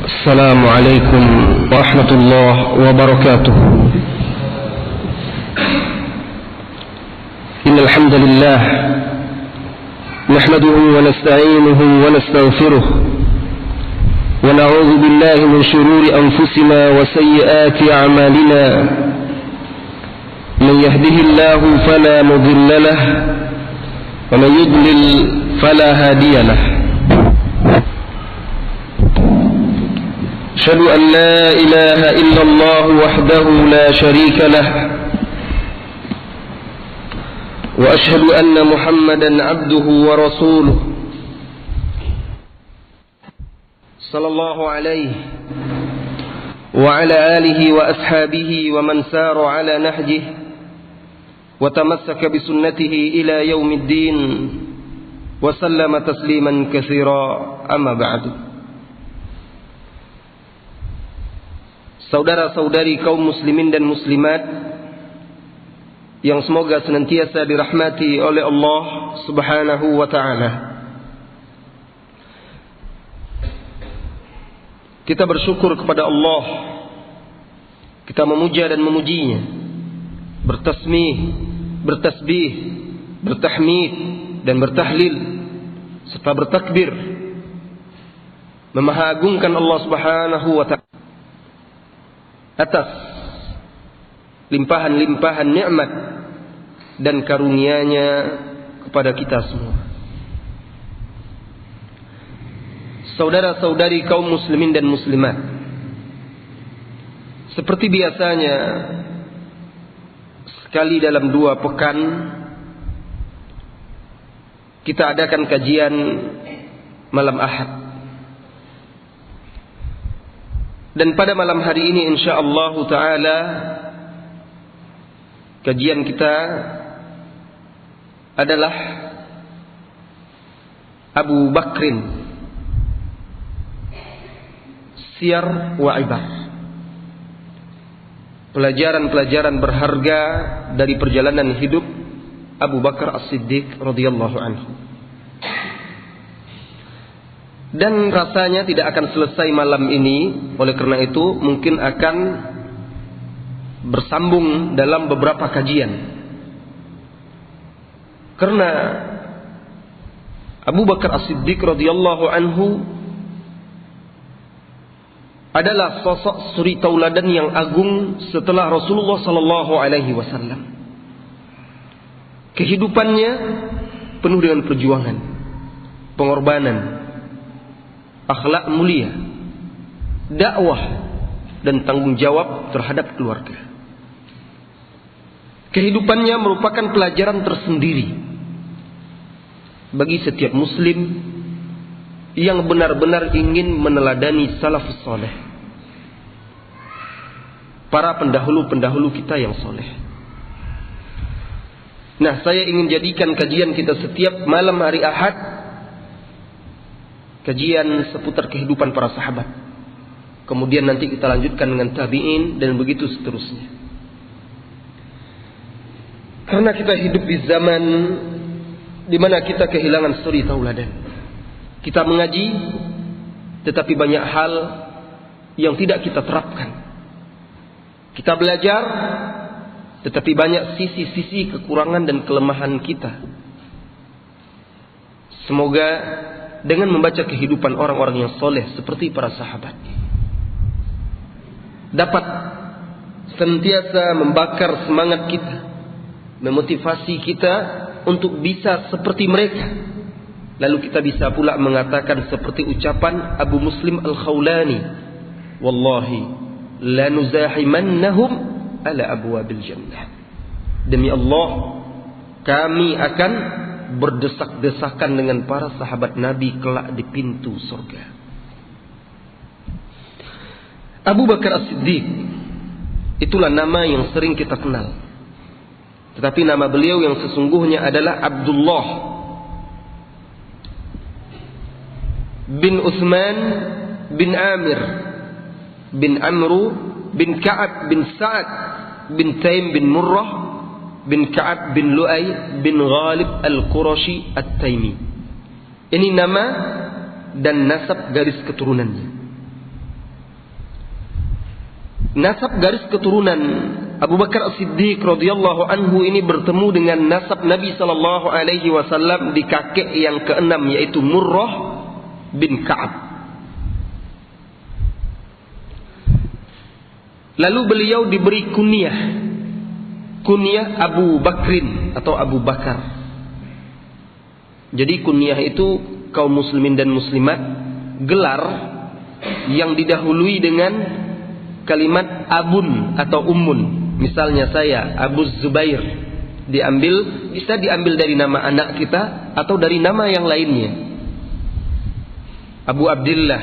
السلام عليكم ورحمة الله وبركاته. إن الحمد لله نحمده ونستعينه ونستغفره ونعوذ بالله من شرور أنفسنا وسيئات أعمالنا. من يهده الله فلا مضل له ومن يضلل فلا هادي له. أشهد أن لا إله إلا الله وحده لا شريك له وأشهد أن محمدا عبده ورسوله صلى الله عليه وعلى آله وأصحابه ومن سار على نهجه وتمسك بسنته إلى يوم الدين وسلم تسليما كثيرا. أما بعد. Saudara-saudari kaum muslimin dan muslimat yang semoga senantiasa dirahmati oleh Allah Subhanahu wa ta'ala. Kita bersyukur kepada Allah. Kita memuja dan memujinya. Bertasmih, bertasbih, bertahmid dan bertahlil serta bertakbir. Memahagungkan Allah Subhanahu wa ta'ala atas limpahan-limpahan nikmat dan karunia-Nya kepada kita semua. Saudara-saudari kaum muslimin dan muslimat, seperti biasanya sekali dalam 2 pekan kita adakan kajian malam Ahad. Dan pada malam hari ini insyaallah ta'ala kajian kita adalah Abu Bakrin, Siyar wa Ibar. Pelajaran-pelajaran berharga dari perjalanan hidup Abu Bakar As-Siddiq radhiyallahu anhu. Dan rasanya tidak akan selesai malam ini. Oleh karena itu mungkin akan bersambung dalam beberapa kajian. Karena Abu Bakar As-Siddiq radhiyallahu anhu adalah sosok suri tauladan yang agung setelah Rasulullah sallallahu alaihi wasallam. Kehidupannya penuh dengan perjuangan, pengorbanan, akhlak mulia, dakwah dan tanggung jawab terhadap keluarga. Kehidupannya merupakan pelajaran tersendiri bagi setiap muslim yang benar-benar ingin meneladani salafus saleh, para pendahulu-pendahulu kita yang soleh. Nah, saya ingin jadikan kajian kita setiap malam hari Ahad kajian seputar kehidupan para sahabat. Kemudian nanti kita lanjutkan dengan tabi'in dan begitu seterusnya. Karena kita hidup di zaman di mana kita kehilangan suri tauladan. Kita mengaji tetapi banyak hal yang tidak kita terapkan. Kita belajar tetapi banyak sisi-sisi kekurangan dan kelemahan kita. Semoga dengan membaca kehidupan orang-orang yang soleh seperti para sahabat dapat senantiasa membakar semangat kita, memotivasi kita untuk bisa seperti mereka. Lalu kita bisa pula mengatakan seperti ucapan Abu Muslim Al-Khawlani, wallahi la nuzahimannahum ala abwabil jannah. Demi Allah, kami akan berdesak-desakan dengan para sahabat Nabi kelak di pintu surga. Abu Bakar As-Siddiq itulah nama yang sering kita kenal. Tetapi nama beliau yang sesungguhnya adalah Abdullah bin Uthman bin Amir bin Amru bin Ka'ab bin Sa'ad bin Taim bin Murrah bin Ka'ab bin Lu'ay bin Ghalib Al-Qurashi At-Taimi. Ini nama dan nasab garis keturunannya. nasab garis keturunan Abu Bakar As-Siddiq radhiyallahu anhu ini bertemu dengan nasab Nabi sallallahu alaihi wasallam di kakek yang keenam, yaitu Murrah bin Ka'ab. Lalu beliau diberi kunyah Abu Bakrin atau Abu Bakar. Jadi kunyah itu kaum muslimin dan muslimat gelar yang didahului dengan kalimat abun atau ummun. Misalnya saya Abu Zubair, bisa diambil dari nama anak kita atau dari nama yang lainnya. Abu Abdillah,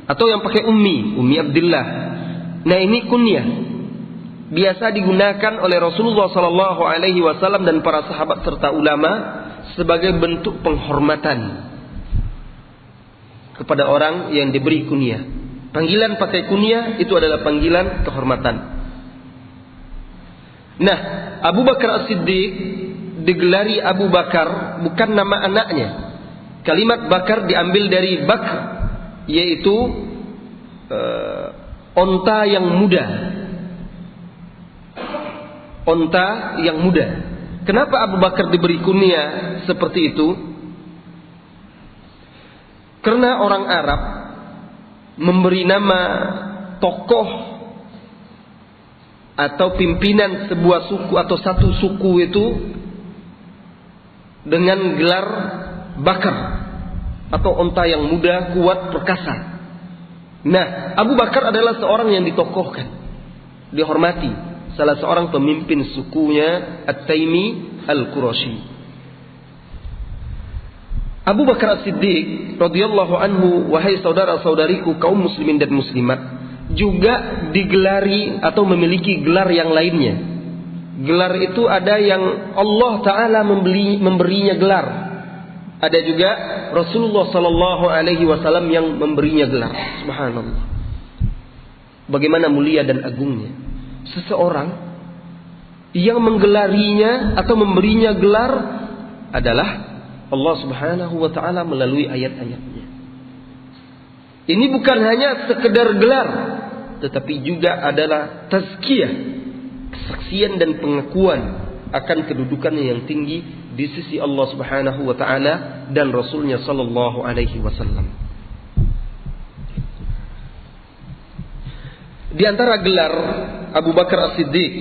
atau yang pakai Ummi Abdillah. Nah, ini kunyah biasa digunakan oleh Rasulullah sallallahu alaihi wasallam dan para sahabat serta ulama sebagai bentuk penghormatan kepada orang yang diberi kunyah. Panggilan pakai kunyah itu adalah panggilan kehormatan. Nah, Abu Bakar As-Siddiq digelari Abu Bakar bukan nama anaknya. Kalimat Bakar diambil dari Bakr, yaitu onta yang muda. Onta yang muda. Kenapa Abu Bakar diberi kunyah seperti itu? Karena orang Arab memberi nama tokoh atau pimpinan sebuah suku atau satu suku itu dengan gelar Bakar atau onta yang muda, kuat, perkasa. Nah, Abu Bakar adalah seorang yang ditokohkan, dihormati, salah seorang pemimpin sukunya At-Taimi Al-Qurashi. Abu Bakar As-Siddiq radhiyallahu anhu, wahai saudara-saudariku kaum muslimin dan muslimat, juga digelari atau memiliki gelar yang lainnya. Gelar itu ada yang Allah Ta'ala memberinya gelar. Ada juga Rasulullah Sallallahu Alaihi Wasallam yang memberinya gelar. Subhanallah. Bagaimana mulia dan agungnya seseorang yang menggelarinya atau memberinya gelar adalah Allah Subhanahu Wa Ta'ala melalui ayat-ayatnya. Ini bukan hanya sekedar gelar, tetapi juga adalah tazkiyah, kesaksian dan pengakuan akan kedudukannya yang tinggi di sisi Allah Subhanahu wa taala dan Rasulnya sallallahu alaihi wasallam. Di antara gelar Abu Bakar As-Siddiq,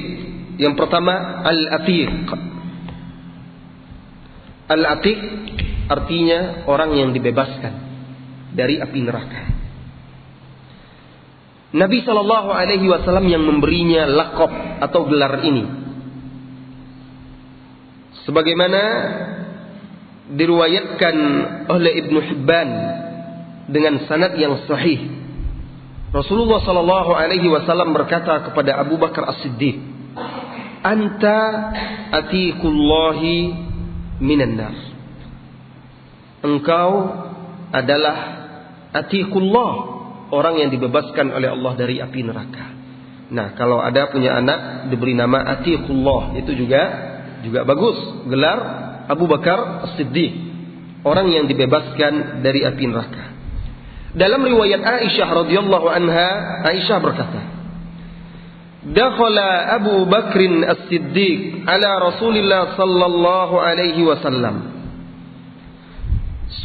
yang pertama Al-Atiq. Al-Atiq artinya orang yang dibebaskan dari api neraka. Nabi sallallahu alaihi wasallam yang memberinya laqab atau gelar ini, sebagaimana diriwayatkan oleh Ibnu Hibban dengan sanad yang sahih. Rasulullah sallallahu alaihi wasallam berkata kepada Abu Bakar As-Siddiq, "Anta atiqullahi minan nar." Engkau adalah atiqullah, orang yang dibebaskan oleh Allah dari api neraka. Nah, kalau ada punya anak diberi nama Atiqullah, itu juga bagus. Gelar Abu Bakar As-Siddiq, orang yang dibebaskan dari api neraka. Dalam riwayat Aisyah radhiyallahu anha, Aisyah berkata, "Dakhala Abu Bakrin As-Siddiq ala Rasulillah sallallahu alaihi wasallam."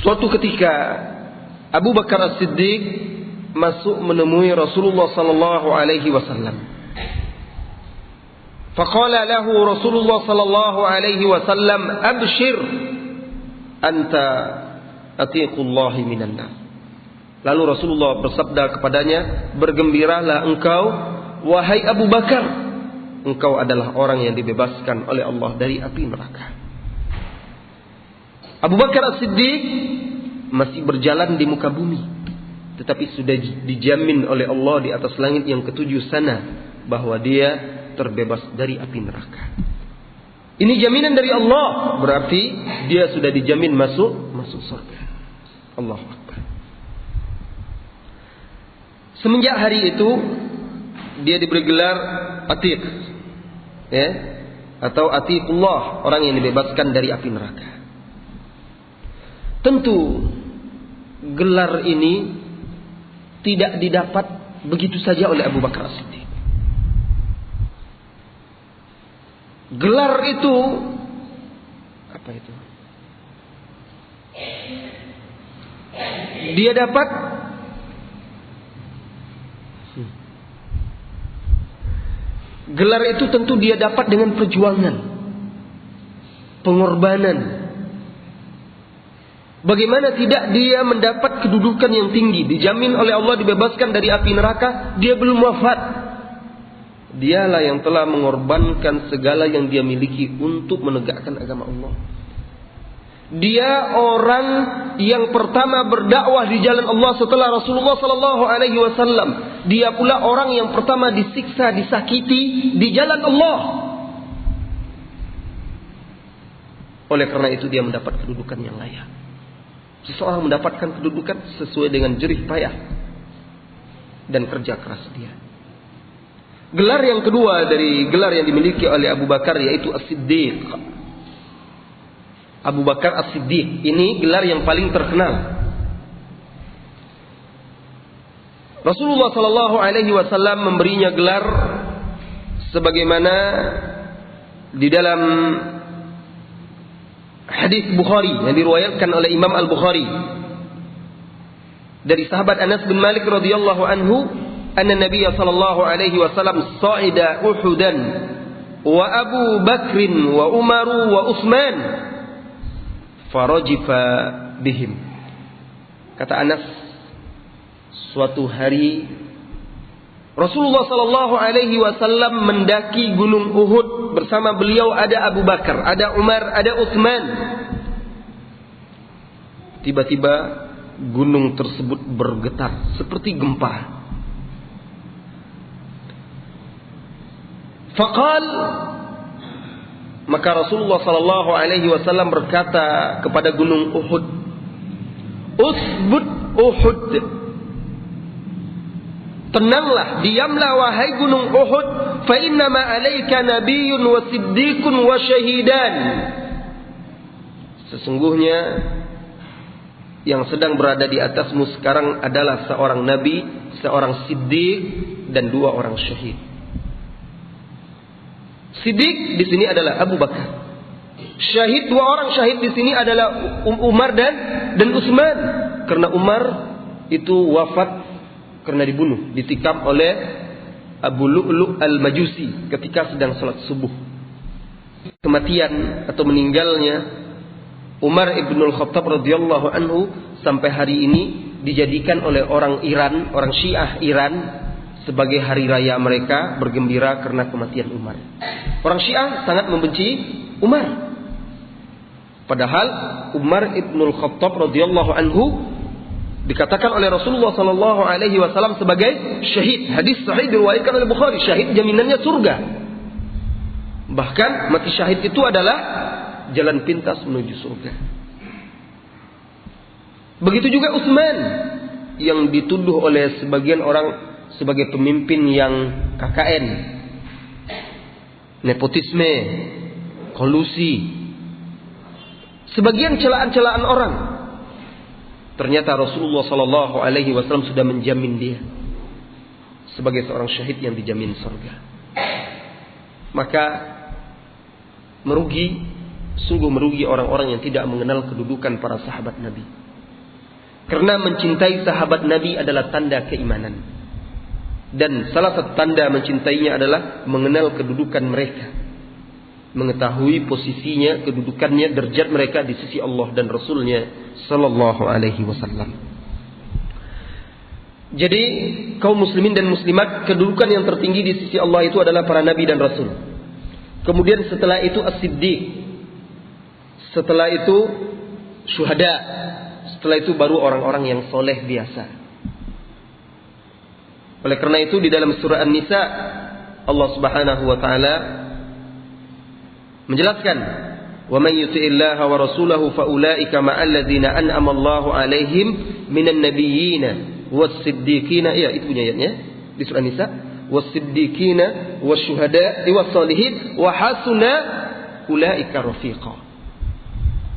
Suatu ketika Abu Bakar As-Siddiq masuk menemui Rasulullah sallallahu alaihi wasallam. Faqala lahu Rasulullah sallallahu alaihi wasallam, "Abshir anta atiqullahi minan nar." Lalu Rasulullah bersabda kepadanya, "Bergembiralah engkau wahai Abu Bakar, engkau adalah orang yang dibebaskan oleh Allah dari api neraka." Abu Bakar As-Siddiq masih berjalan di muka bumi, tetapi sudah dijamin oleh Allah di atas langit yang ketujuh sana bahwa dia terbebas dari api neraka. Ini jaminan dari Allah, berarti dia sudah dijamin masuk surga. Allahu Akbar. Semenjak hari itu dia diberi gelar Atiq, ya, atau Atiqullah, orang yang dibebaskan dari api neraka. Tentu gelar ini tidak didapat begitu saja oleh Abu Bakar As-Siddiq. Gelar itu apa itu? Dia dapat gelar itu tentu dia dapat dengan perjuangan, pengorbanan. Bagaimana tidak dia mendapat kedudukan yang tinggi, dijamin oleh Allah dibebaskan dari api neraka, dia belum wafat. Dialah yang telah mengorbankan segala yang dia miliki untuk menegakkan agama Allah. Dia orang yang pertama berdakwah di jalan Allah setelah Rasulullah sallallahu alaihi wasallam. Dia pula orang yang pertama disiksa, disakiti di jalan Allah. Oleh karena itu dia mendapat kedudukan yang layak. Seseorang mendapatkan kedudukan sesuai dengan jerih payah dan kerja keras dia. Gelar yang kedua dari gelar yang dimiliki oleh Abu Bakar yaitu As-Siddiq. Abu Bakar As-Siddiq ini gelar yang paling terkenal. Rasulullah sallallahu alaihi wasallam memberinya gelar sebagaimana di dalam hadis Bukhari yang diriwayatkan oleh Imam Al-Bukhari dari sahabat Anas bin Malik radhiyallahu anhu, anna Nabi sallallahu alaihi wasallam sa'ida Uhudan wa Abu Bakrin wa Umar wa Utsman farajifa bihim. Kata Anas, suatu hari Rasulullah sallallahu alaihi wasallam mendaki gunung Uhud, bersama beliau ada Abu Bakar, ada Umar, ada Utsman. Tiba-tiba gunung tersebut bergetar seperti gempa. Faqal, maka Rasulullah sallallahu alaihi wasallam berkata kepada gunung Uhud, "Usbut Uhud." Tenanglah, diamlah wahai gunung Uhud, fa inna ma 'alaika nabiyyun wa siddiqun wa syahidan. Sesungguhnya yang sedang berada di atasmu sekarang adalah seorang nabi, seorang siddiq dan dua orang syahid. Siddiq di sini adalah Abu Bakar. Syahid, dua orang syahid di sini adalah Umar dan Utsman. Karena Umar itu wafat karena dibunuh, ditikam oleh Abu Lu'lu' al-Majusi ketika sedang salat subuh. Kematian atau meninggalnya Umar ibn al-Khattab radhiyallahu anhu sampai hari ini dijadikan oleh orang Iran, orang Syiah Iran sebagai hari raya mereka, bergembira karena kematian Umar. Orang Syiah sangat membenci Umar. Padahal Umar ibn al-Khattab radhiyallahu anhu dikatakan oleh Rasulullah sallallahu alaihi wasallam sebagai syahid. Hadis sahih diriwayatkan oleh Bukhari, syahid jaminannya surga. Bahkan mati syahid itu adalah jalan pintas menuju surga. Begitu juga Utsman yang dituduh oleh sebagian orang sebagai pemimpin yang KKN, nepotisme, kolusi, sebagian celaan-celaan orang. Ternyata Rasulullah sallallahu alaihi wasallam sudah menjamin dia sebagai seorang syahid yang dijamin surga. Maka sungguh merugi orang-orang yang tidak mengenal kedudukan para sahabat Nabi. Karena mencintai sahabat Nabi adalah tanda keimanan. Dan salah satu tanda mencintainya adalah mengenal kedudukan mereka, mengetahui posisinya, kedudukannya, derajat mereka di sisi Allah dan Rasulnya sallallahu alaihi wasallam. Jadi kaum muslimin dan muslimat, kedudukan yang tertinggi di sisi Allah itu adalah para nabi dan rasul. Kemudian setelah itu as-siddiq, setelah itu syuhada, setelah itu baru orang-orang yang soleh biasa. Oleh karena itu di dalam surah An-Nisa Allah Subhanahu wa taala menjelaskan, "Wa may yuti'illaha wa rasulahu fa ulaika ma'al ladzina an'ama Allahu 'alaihim minan nabiyyina was-siddiqina." Ya, itu ayatnya di surah An-Nisa, "Was-siddiqina wasyuhada'i was-shalihin wa hasuna ulaika rafiqa."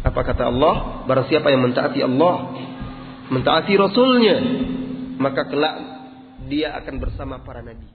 Apa kata Allah? Barang siapa yang mentaati Allah, mentaati Rasulnya, maka kelak dia akan bersama para nabi.